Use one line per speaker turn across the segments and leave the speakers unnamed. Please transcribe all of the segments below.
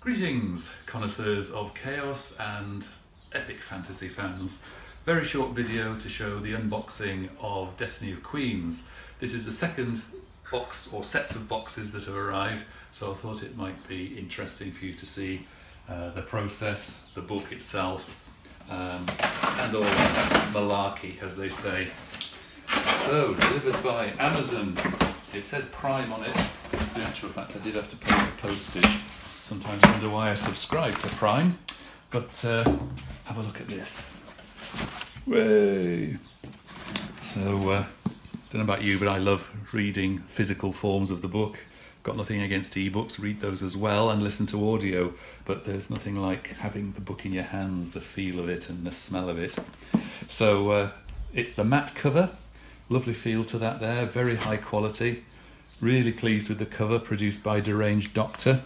Greetings, connoisseurs of chaos and epic fantasy fans. Very short video to show the unboxing of Destiny of Queens. This is the second box or sets of boxes that have arrived, so I thought it might be interesting for you to see the process, the book itself, and all that malarkey, as they say. So, delivered by Amazon. It says Prime on it. In actual fact, I did have to pay the postage. Sometimes wonder why I subscribe to Prime, but have a look at this. Way. So, don't know about you, but I love reading physical forms of the book. Got nothing against ebooks, read those as well and listen to audio, but there's nothing like having the book in your hands, the feel of it and the smell of it. So it's the matte cover, lovely feel to that there, very high quality. Really pleased with the cover, produced by Deranged Doctor.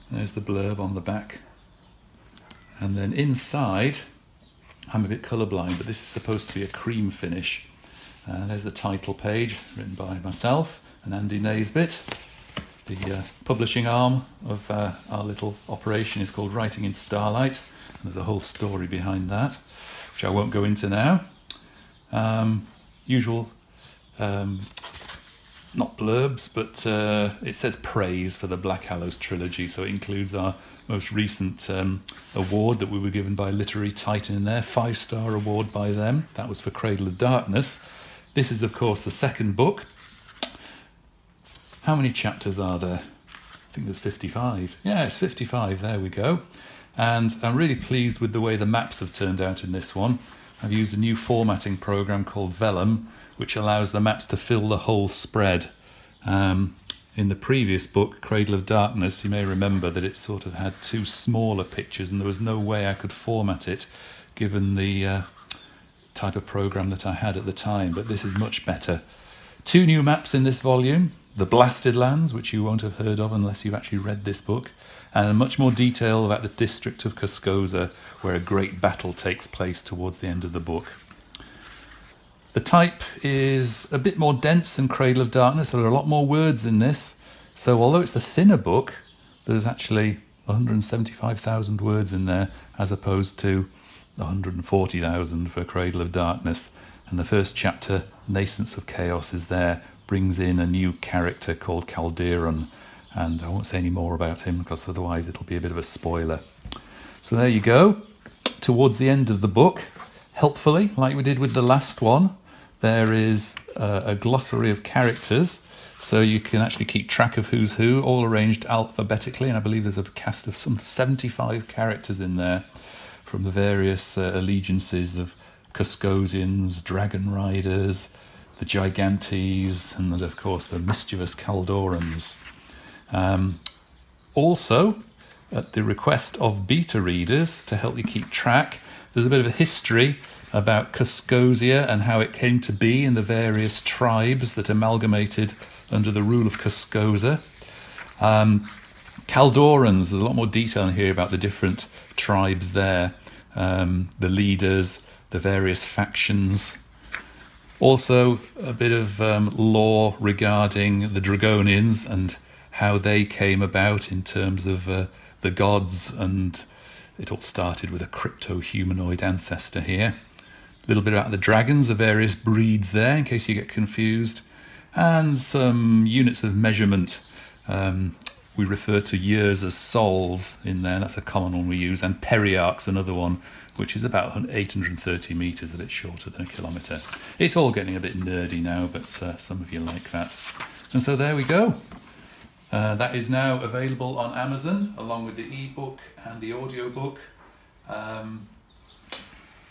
There's the blurb on the back. And then inside, I'm a bit colourblind, but this is supposed to be a cream finish. There's the title page, written by myself and Andy Naisbitt. The publishing arm of our little operation is called Writing in Starlight. And there's a whole story behind that, which I won't go into now. Usual, not blurbs, but it says praise for the Black Hallows trilogy, so it includes our most recent award that we were given by Literary Titan in there, 5-star award by them. That was for Cradle of Darkness. This is, of course, the second book. How many chapters are there? I think there's 55. Yeah, it's 55, there we go. And I'm really pleased with the way the maps have turned out in this one. I've used a new formatting program called Vellum, which allows the maps to fill the whole spread. In the previous book, Cradle of Darkness, you may remember that it sort of had two smaller pictures and there was no way I could format it given the type of program that I had at the time, but this is much better. Two new maps in this volume, the Blasted Lands, which you won't have heard of unless you've actually read this book, and much more detail about the district of Custoza, where a great battle takes place towards the end of the book. The type is a bit more dense than Cradle of Darkness. There are a lot more words in this. So although it's the thinner book, there's actually 175,000 words in there, as opposed to 140,000 for Cradle of Darkness. And the first chapter, Nascence of Chaos, is there, brings in a new character called Calderon. And I won't say any more about him because otherwise it'll be a bit of a spoiler. So there you go. Towards the end of the book, helpfully, like we did with the last one, there is a glossary of characters, so you can actually keep track of who's who, all arranged alphabetically, and I believe there's a cast of some 75 characters in there from the various allegiances of Cuscozians, Dragon Riders, the Gigantes, and of course the mischievous Caldorans. Also, at the request of beta readers, to help you keep track, there's a bit of a history about Cuscozia and how it came to be in the various tribes that amalgamated under the rule of Cuscoza. Caldorans, there's a lot more detail in here about the different tribes there, the leaders, the various factions. Also, a bit of lore regarding the Dragonians and how they came about in terms of the gods, and it all started with a crypto-humanoid ancestor here. A little bit about the dragons, the various breeds there, in case you get confused. And some units of measurement. We refer to years as sols in there, that's a common one we use. And periarchs, another one, which is about 830 metres, a bit shorter than a kilometre. It's all getting a bit nerdy now, but some of you like that. And so there we go. That is now available on Amazon, along with the ebook and the audiobook.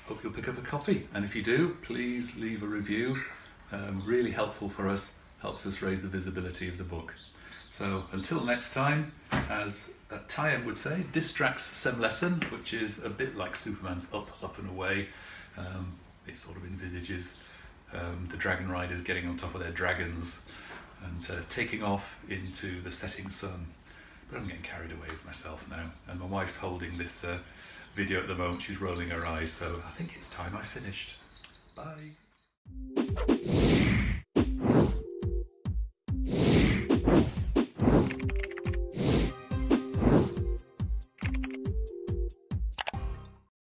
Hope you'll pick up a copy, and if you do, please leave a review. Really helpful for us, helps us raise the visibility of the book. So until next time, as Tayeb would say, Distrax Sem Lesson, which is a bit like Superman's Up, Up and Away. It sort of envisages the Dragon Riders getting on top of their dragons and taking off into the setting sun. But I'm getting carried away with myself now, and my wife's holding this video at the moment. She's rolling her eyes, so I think it's time I finished. Bye.